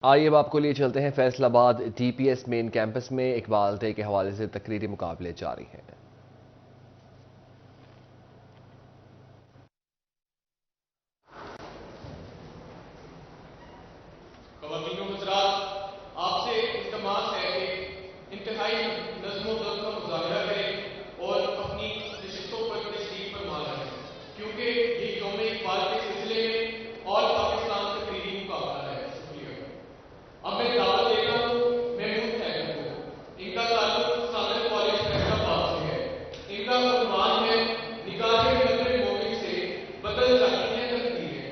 آئیے اب آپ کو لیے چلتے ہیں فیصل آباد ٹی پی ایس مین کیمپس میں اقبال ڈے کے حوالے سے تقریری مقابلے جاری ہیں۔ خواتین و حضرات، آپ سے التماس ہے کہ انتہائی نظم و ضبط کا مظاہرہ کریں اور اپنی نشستوں پر تشریف فرما لائیں، کیونکہ یہ یوم اقبال کے سلسلے میں آل پاکستان تقریری مقابلہ ہے۔ شکریہ۔ اب میں دعوت دیتا ہوں محمود حیدر کو۔ ان کا تعلق ثانوی کالج فیصل آباد سے ہے۔ ان کا عنوان ہے نگاہ نظر مومن سے بدل جاتی ہیں تقدیریں۔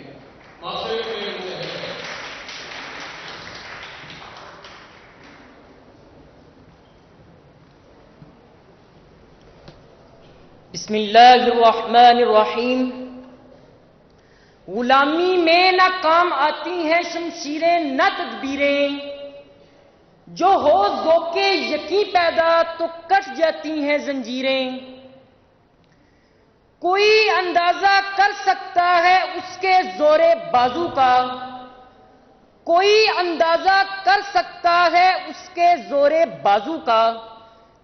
ماسٹر محمود حیدر۔ بسم اللہ الرحمن الرحیم۔ غلامی میں نہ کام آتی ہیں شمشیریں نہ تدبیریں، جو ہو ذوق یقین پیدا تو کٹ جاتی ہیں زنجیریں۔ کوئی اندازہ کر سکتا ہے اس کے زور بازو کا، کوئی اندازہ کر سکتا ہے اس کے زور بازو کا،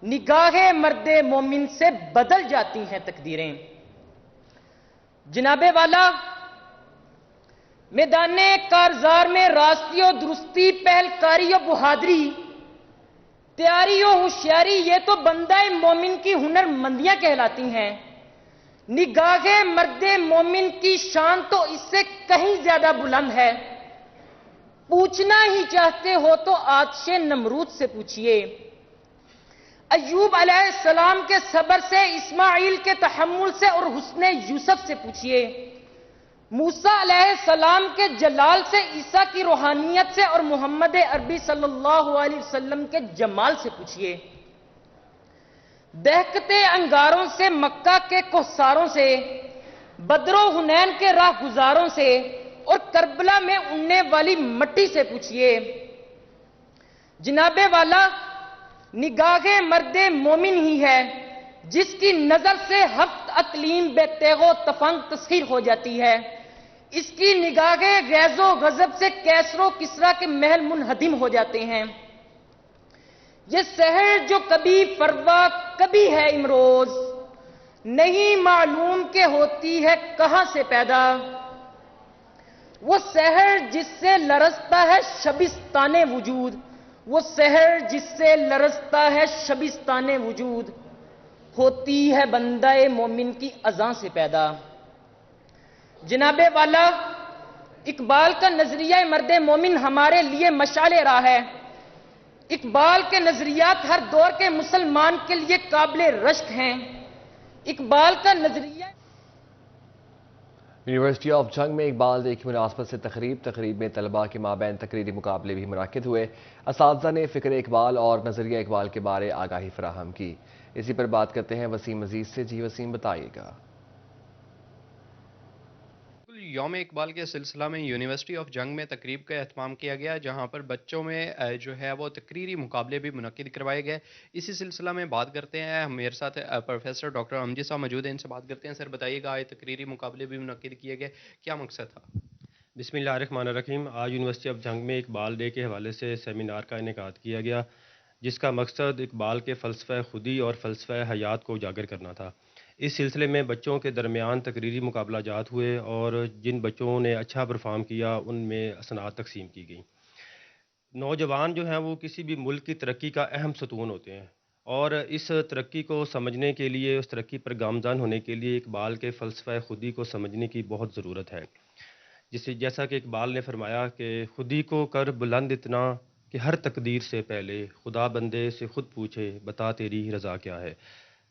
نگاہ مرد مومن سے بدل جاتی ہیں تقدیریں۔ جناب والا، میدان کارزار میں راستی و درستی، پہلکاری و بہادری، تیاری و ہوشیاری، یہ تو بندہ مومن کی ہنر مندیاں کہلاتی ہیں۔ نگاہ مرد مومن کی شان تو اس سے کہیں زیادہ بلند ہے۔ پوچھنا ہی چاہتے ہو تو آتش نمرود سے پوچھئے، ایوب علیہ السلام کے صبر سے، اسماعیل کے تحمل سے اور حسن یوسف سے پوچھئے، موسیٰ علیہ السلام کے جلال سے، عیسیٰ کی روحانیت سے اور محمد عربی صلی اللہ علیہ وسلم کے جمال سے پوچھئے۔ دہکتے انگاروں سے، مکہ کے کوثاروں سے، بدر و حنین کے راہ گزاروں سے اور کربلا میں اڑنے والی مٹی سے پوچھئے۔ جناب والا، نگاہ مرد مومن ہی ہے جس کی نظر سے ہفت اقلیم بے تیغ و تفنگ تسخیر ہو جاتی ہے۔ اس کی نگاہ غیظ و غضب سے کیسر و کسریٰ کے محل منہدم ہو جاتے ہیں۔ یہ سحر جو کبھی فروا کبھی ہے امروز، نہیں معلوم کہ ہوتی ہے کہاں سے پیدا۔ وہ سحر جس سے لرزتا ہے شبستان وجود، وہ سحر جس سے لرزتا ہے شبستان وجود، ہوتی ہے بندہ مومن کی اذان سے پیدا۔ جناب والا، اقبال کا نظریہ مرد مومن ہمارے لیے مشعل راہ ہے۔ اقبال کے نظریات ہر دور کے مسلمان کے لیے قابل رشک ہیں۔ اقبال کا نظریہ یونیورسٹی آف جنگ میں اقبال ڈے کی مناسبت سے تقریب میں طلباء کے مابین تقریری مقابلے بھی منعقد ہوئے۔ اساتذہ نے فکر اقبال اور نظریہ اقبال کے بارے آگاہی فراہم کی۔ اسی پر بات کرتے ہیں وسیم عزیز سے۔ جی وسیم، بتائیے گا۔ یوم اقبال کے سلسلہ میں یونیورسٹی آف جنگ میں تقریب کا اہتمام کیا گیا، جہاں پر بچوں میں جو ہے وہ تقریری مقابلے بھی منعقد کروائے گئے۔ اسی سلسلہ میں بات کرتے ہیں، میرے ساتھ پروفیسر ڈاکٹر امجد صاحب موجود ہیں، ان سے بات کرتے ہیں۔ سر بتائیے گا، آج تقریری مقابلے بھی منعقد کیے گئے، کیا مقصد تھا؟ بسم اللہ الرحمن الرحیم۔ آج یونیورسٹی آف جنگ میں اقبال ڈے کے حوالے سے سیمینار کا انعقاد کیا گیا، جس کا مقصد اقبال کے فلسفہ خودی اور فلسفہ حیات کو اجاگر کرنا تھا۔ اس سلسلے میں بچوں کے درمیان تقریری مقابلہ جات ہوئے اور جن بچوں نے اچھا پرفارم کیا ان میں اسناد تقسیم کی گئیں۔ نوجوان جو ہیں وہ کسی بھی ملک کی ترقی کا اہم ستون ہوتے ہیں، اور اس ترقی کو سمجھنے کے لیے، اس ترقی پر گامزن ہونے کے لیے اقبال کے فلسفہ خودی کو سمجھنے کی بہت ضرورت ہے۔ جیسا کہ اقبال نے فرمایا کہ خودی کو کر بلند اتنا کہ ہر تقدیر سے پہلے خدا بندے سے خود پوچھے بتا تیری رضا کیا ہے۔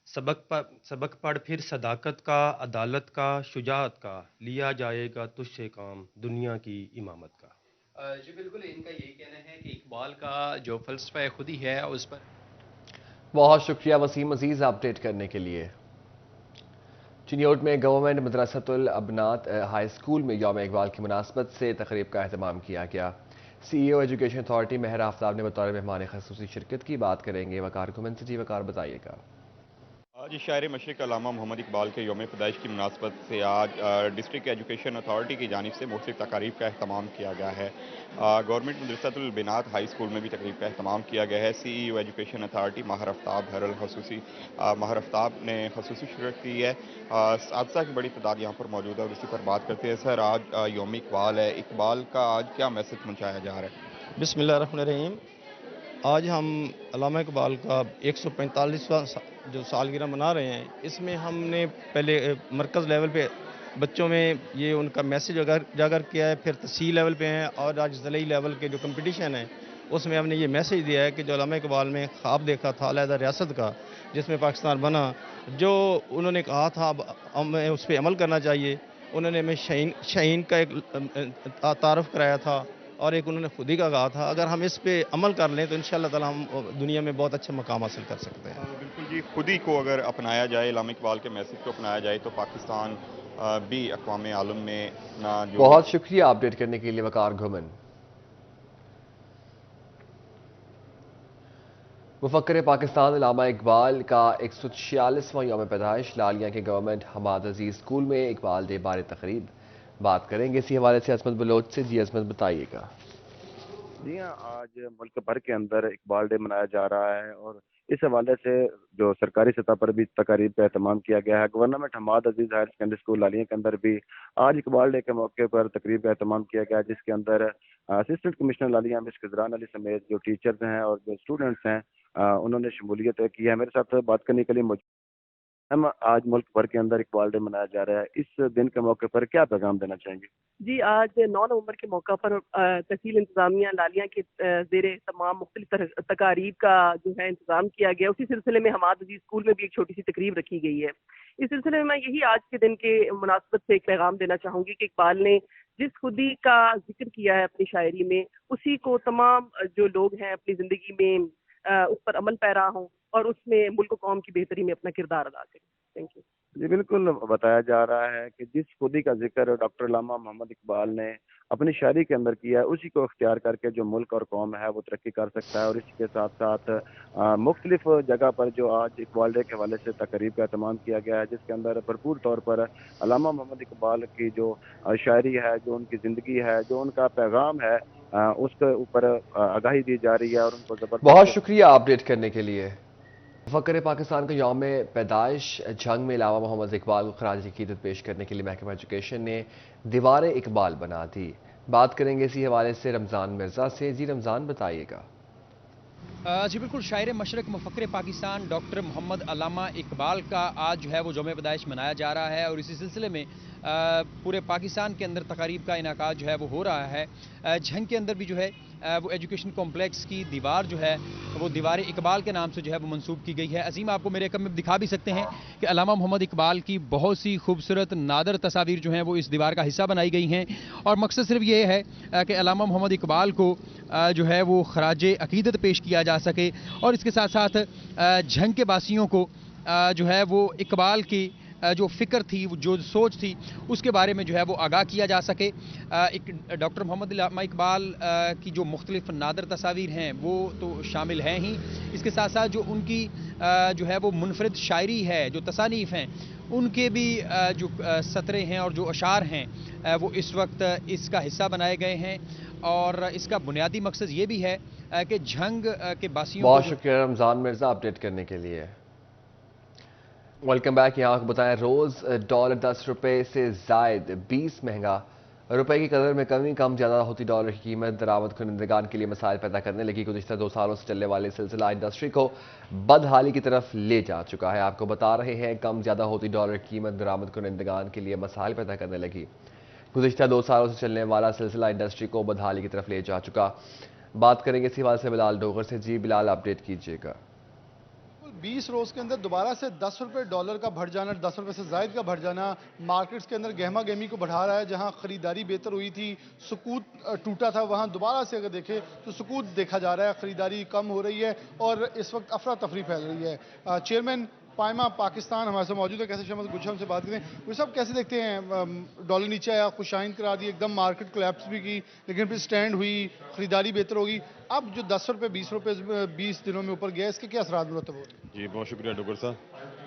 سبق پڑھ پھر صداقت کا، عدالت کا، شجاعت کا، لیا جائے گا تجھ سے کام دنیا کی امامت کا۔ جی بالکل، ان کا یہی کہنا ہے کہ اقبال کا جو فلسفہ خودی ہے اس پر بہت شکریہ وسیم عزیز اپڈیٹ کرنے کے لیے۔ چنیوٹ میں گورنمنٹ مدرسۃ الابنات ہائی اسکول میں یوم اقبال کی مناسبت سے تقریب کا اہتمام کیا گیا۔ سی ای او ایجوکیشن اتھارٹی مہر آفتاب نے بطور مہمان خصوصی شرکت کی۔ بات کریں گے وقار گمن سے۔ جی وقار، بتائیے گا۔ آج شاعر مشرق علامہ محمد اقبال کے یوم پیدائش کی مناسبت سے آج ڈسٹرکٹ ایجوکیشن اتھارٹی کی جانب سے مختلف تقاریب کا اہتمام کیا گیا ہے۔ گورنمنٹ مدرسۃ البنات ہائی اسکول میں بھی تقریب کا اہتمام کیا گیا ہے۔ سی ای او ایجوکیشن اتھارٹی ماہر آفتاب نے خصوصی شرکت کی ہے۔ اساتذہ کی بڑی تعداد یہاں پر موجود ہے اور اسی پر بات کرتے ہیں۔ سر، آج یوم اقبال ہے، اقبال کا آج کیا میسج پہنچایا جا رہا ہے؟ بسم اللہ الرحمن الرحیم۔ آج ہم علامہ اقبال کا 145واں جو سالگرہ منا رہے ہیں، اس میں ہم نے پہلے مرکز لیول پہ بچوں میں یہ ان کا میسج اجاگر کیا ہے، پھر تحصیل لیول پہ ہیں، اور آج ضلعی لیول کے جو کمپٹیشن ہے اس میں ہم نے یہ میسج دیا ہے کہ جو علامہ اقبال نے خواب دیکھا تھا علیحدہ ریاست کا جس میں پاکستان بنا، جو انہوں نے کہا تھا ہمیں اس پہ عمل کرنا چاہیے۔ انہوں نے ہمیں شہین کا ایک تعارف کرایا تھا اور ایک انہوں نے خودی کا کہا تھا، اگر ہم اس پہ عمل کر لیں تو انشاءاللہ تعالی ہم دنیا میں بہت اچھا مقام حاصل کر سکتے ہیں۔ بالکل جی، خودی کو اگر اپنایا جائے، علامہ اقبال کے میسج کو اپنایا جائے تو پاکستان بھی اقوام عالم میں بہت شکریہ اپڈیٹ کرنے کے لیے وقار گھمن۔ مفکر پاکستان علامہ اقبال کا 146واں یوم پیدائش لالیاں کے گورنمنٹ حماد عزیز اسکول میں اقبال ڈے بارے تقریب بات کریں گے اسی حوالے سے عصمت بلوچ سے۔ جی عصمت، بتائیے گا۔ جی ہاں، آج ملک بھر کے اندر اقبال ڈے منایا جا رہا ہے اور اس حوالے سے جو سرکاری سطح پر بھی تقاریب کا اہتمام کیا گیا ہے۔ گورنمنٹ حماد عزیز ہائر سیکنڈری اسکول لالیاں کے اندر بھی آج اقبال ڈے کے موقع پر تقریب کا اہتمام کیا گیا، جس کے اندر اسسٹنٹ کمشنر لالیاں مس خضران علی سمیت جو ٹیچرز ہیں اور جو اسٹوڈنٹس ہیں انہوں نے شمولیت کی ہے۔ میرے ساتھ بات کرنے کے لیے ہم آج ملک بھر کے اندر اقبال ڈے منایا جا رہا ہے، اس دن کے موقع پر کیا پیغام دینا چاہیں گے؟ جی، آج 9 نومبر کے موقع پر تحصیل انتظامیہ لالیاں کے زیر تمام مختلف تقاریب کا جو ہے انتظام کیا گیا۔ اسی سلسلے میں حماد عزیز اسکول میں بھی ایک چھوٹی سی تقریب رکھی گئی ہے۔ اس سلسلے میں یہی آج کے دن کے مناسبت سے ایک پیغام دینا چاہوں گی کہ اقبال نے جس خودی کا ذکر کیا ہے اپنی شاعری میں، اسی کو تمام جو لوگ ہیں اپنی زندگی میں اس پر عمل پیرا ہوں اور اس میں ملک و قوم کی بہتری میں اپنا کردار ادا کریں۔ Thank you. جی بالکل، بتایا جا رہا ہے کہ جس خودی کا ذکر ڈاکٹر علامہ محمد اقبال نے اپنی شاعری کے اندر کیا ہے، اسی کو اختیار کر کے جو ملک اور قوم ہے وہ ترقی کر سکتا ہے۔ اور اسی کے ساتھ ساتھ مختلف جگہ پر جو آج اقبال ڈے کے حوالے سے تقریب کا اہتمام کیا گیا ہے، جس کے اندر بھرپور طور پر علامہ محمد اقبال کی جو شاعری ہے، جو ان کی زندگی ہے، جو ان کا پیغام ہے، اس کے اوپر آگاہی دی جا رہی ہے اور ان کو زبردست۔ بہت شکریہ اپڈیٹ کرنے کے لیے۔ مفکر پاکستان کا یوم پیدائش جنگ میں علامہ محمد اقبال کو خراج عقیدت پیش کرنے کے لیے محکمہ ایجوکیشن نے دیوار اقبال بنا دی۔ بات کریں گے اسی حوالے سے رمضان مرزا سے۔ جی رمضان، بتائیے گا۔ جی بالکل، شاعر مشرق مفکر پاکستان ڈاکٹر محمد علامہ اقبال کا آج جو ہے وہ یوم پیدائش منایا جا رہا ہے اور اسی سلسلے میں پورے پاکستان کے اندر تقاریب کا انعقاد جو ہے وہ ہو رہا ہے۔ جھنگ کے اندر بھی جو ہے وہ ایجوکیشن کمپلیکس کی دیوار جو ہے وہ دیوار اقبال کے نام سے جو ہے وہ منسوب کی گئی ہے۔ عظیم، آپ کو میرے کم میں دکھا بھی سکتے ہیں کہ علامہ محمد اقبال کی بہت سی خوبصورت نادر تصاویر جو ہیں وہ اس دیوار کا حصہ بنائی گئی ہیں اور مقصد صرف یہ ہے کہ علامہ محمد اقبال کو جو ہے وہ خراج عقیدت پیش کیا جا سکے اور اس کے ساتھ ساتھ جھنگ کے باسیوں کو جو ہے وہ اقبال کی جو فکر تھی، جو سوچ تھی، اس کے بارے میں جو ہے وہ آگاہ کیا جا سکے۔ ڈاکٹر محمد علامہ اقبال کی جو مختلف نادر تصاویر ہیں وہ تو شامل ہیں ہی، اس کے ساتھ ساتھ جو ان کی جو ہے وہ منفرد شاعری ہے، جو تصانیف ہیں، ان کے بھی جو سطریں ہیں اور جو اشعار ہیں وہ اس وقت اس کا حصہ بنائے گئے ہیں اور اس کا بنیادی مقصد یہ بھی ہے کہ جھنگ کے باسیوں بہت شکریہ رمضان مرزا اپڈیٹ کرنے کے لیے۔ Welcome back. یہاں آپ کو بتائیں روز ڈالر 10 روپے سے زائد 20 مہنگا، روپے کی قدر میں کم زیادہ ہوتی ڈالر کی قیمت درآمد کنندگان کے لیے مسائل پیدا کرنے لگی۔ گزشتہ 2 سالوں سے چلنے والے سلسلہ انڈسٹری کو بدحالی کی طرف لے جا چکا ہے۔ آپ کو بتا رہے ہیں کم زیادہ ہوتی ڈالر کی قیمت درآمد کنندگان کے لیے مسائل پیدا کرنے لگی۔ گزشتہ 2 سالوں سے چلنے والا سلسلہ انڈسٹری کو بدحالی کی طرف لے جا چکا۔ بات کریں گے اسی حوالے سے بلال ڈوگر سے۔ جی بلال، اپڈیٹ کیجیے گا۔ 20 روز کے اندر دوبارہ سے 10 روپے ڈالر کا بڑھ جانا، 10 روپے سے زائد کا بڑھ جانا مارکیٹس کے اندر گہما گہمی کو بڑھا رہا ہے۔ جہاں خریداری بہتر ہوئی تھی، سکوت ٹوٹا تھا، وہاں دوبارہ سے اگر دیکھیں تو سکوت دیکھا جا رہا ہے، خریداری کم ہو رہی ہے اور اس وقت افراتفری پھیل رہی ہے۔ چیئرمین پائما پاکستان ہمارے سے موجود ہے، کیسے شمس گلشن سے بات کریں۔ وہ سب کیسے دیکھتے ہیں ڈالر نیچے آیا، خوشائن کرا دی، ایک دم مارکیٹ کولیپس بھی کی لیکن پھر سٹینڈ ہوئی، خریداری بہتر ہوگی۔ اب جو 10 روپے 20 روپے 20 دنوں میں اوپر گیا، اس کے کیا اثرات مرتب ہو رہے ہیں؟ جی بہت شکریہ ڈوگر صاحب۔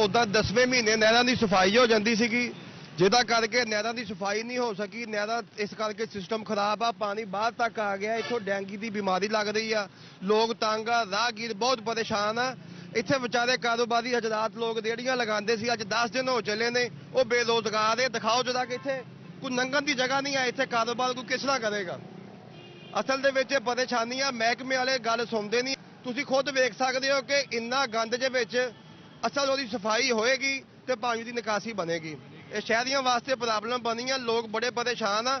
ਉਦਾਂ 10ਵੇਂ ਮਹੀਨੇ ਨਹਿਰਾਂ ਦੀ ਸਫਾਈ ਹੋ ਜਾਂਦੀ ਸੀਗੀ, ਜਿਹਦਾ ਕਰਕੇ ਨਹਿਰਾਂ ਦੀ ਸਫਾਈ ਨਹੀਂ ਹੋ ਸਕੀ। ਨਹਿਰਾਂ ਇਸ ਕਰਕੇ ਸਿਸਟਮ ਖਰਾਬ ਆ, ਪਾਣੀ ਬਾਹਰ ਤੱਕ ਆ ਗਿਆ। ਇੱਥੋਂ ਡੈਂਗੀ ਦੀ ਬਿਮਾਰੀ ਲੱਗ ਰਹੀ ਆ, ਲੋਕ ਤੰਗ ਆ, ਰਾਹਗੀਰ ਬਹੁਤ ਪਰੇਸ਼ਾਨ ਆ। ਇੱਥੇ ਵਿਚਾਰੇ ਕਾਰੋਬਾਰੀ ਹਜ਼ਰਾਤ ਲੋਕ ਰੇੜੀਆਂ ਲਗਾਉਂਦੇ ਸੀ, ਅੱਜ 10 ਦਿਨ ਹੋ ਚੱਲੇ ਨੇ, ਉਹ ਬੇਰੋਜ਼ਗਾਰ ਹੈ। ਦਿਖਾਓ ਜਰਾ ਕਿ ਇੱਥੇ ਕੋਈ ਲੰਘਣ ਦੀ ਜਗ੍ਹਾ ਨਹੀਂ ਹੈ, ਇੱਥੇ ਕਾਰੋਬਾਰ ਕੋਈ ਕਿਸ ਤਰ੍ਹਾਂ ਕਰੇਗਾ। ਅਸਲ ਦੇ ਵਿੱਚ ਪਰੇਸ਼ਾਨੀ ਆ, ਮਹਿਕਮੇ ਵਾਲੇ ਗੱਲ ਸੁਣਦੇ ਨਹੀਂ। ਤੁਸੀਂ ਖੁਦ ਵੇਖ ਸਕਦੇ ਹੋ ਕਿ ਇੰਨਾ ਗੰਦ ਦੇ ਵਿੱਚ ਅਸਲ ਉਹਦੀ ਸਫਾਈ ਹੋਏਗੀ ਤੇ ਪਾਣੀ ਦੀ ਨਿਕਾਸੀ ਬਣੇਗੀ। ਇਹ ਸ਼ਹਿਰੀਆਂ ਵਾਸਤੇ ਪ੍ਰੋਬਲਮ ਬਣੀ ਆ, ਲੋਕ ਬੜੇ ਪਰੇਸ਼ਾਨ ਆ।